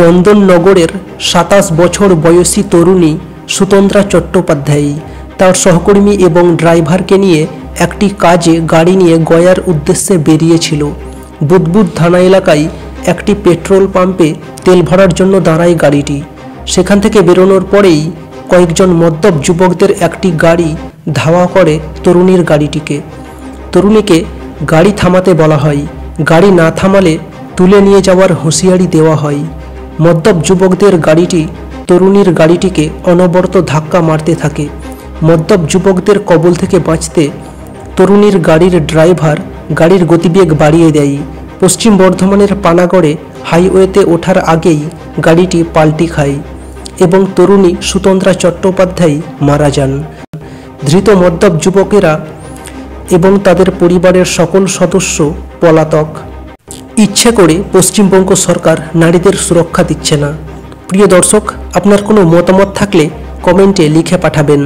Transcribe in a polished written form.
চন্দননগরের ২৭ বছর বয়সী তরুণী সুতন্দ্রা চট্টোপাধ্যায় তার সহকর্মী এবং ড্রাইভারকে নিয়ে একটি কাজে গাড়ি নিয়ে গয়ার উদ্দেশ্যে বেরিয়েছিল। বুদবুদ থানা এলাকায় একটি পেট্রোল পাম্পে তেল ভরার জন্য দাঁড়ায় গাড়িটি। সেখান থেকে বেরোনোর পরেই কয়েকজন মদ্যপ যুবকদের একটি গাড়ি ধাওয়া করে তরুণীর গাড়িটিকে। তরুণীকে গাড়ি থামাতে বলা হয়। গাড়ি না থামালে তুলে নিয়ে যাওয়ার হুঁশিয়ারি দেওয়া হয়। মদ্যপ যুবকদের গাড়িটি তরুণীর গাড়িটিকে অনবরত ধাক্কা মারতে থাকে। মদ্যপ যুবকদের কবল থেকে বাঁচতে তরুণীর গাড়ির ড্রাইভার গাড়ির গতিবেগ বাড়িয়ে দেয়। পশ্চিম বর্ধমানের পানাগড়ে হাইওয়েতে ওঠার আগেই গাড়িটি পাল্টি খায় এবং তরুণী সুতন্দ্রা চট্টোপাধ্যায় মারা যান। ধৃত মদ্যপ যুবকেরা এবং তাদের পরিবারের সকল সদস্য পলাতক। ইচ্ছে করে পশ্চিমবঙ্গ সরকার নারীদের সুরক্ষা দিচ্ছে না। প্রিয় দর্শক, আপনার কোনো মতামত থাকলে কমেন্টে লিখে পাঠাবেন।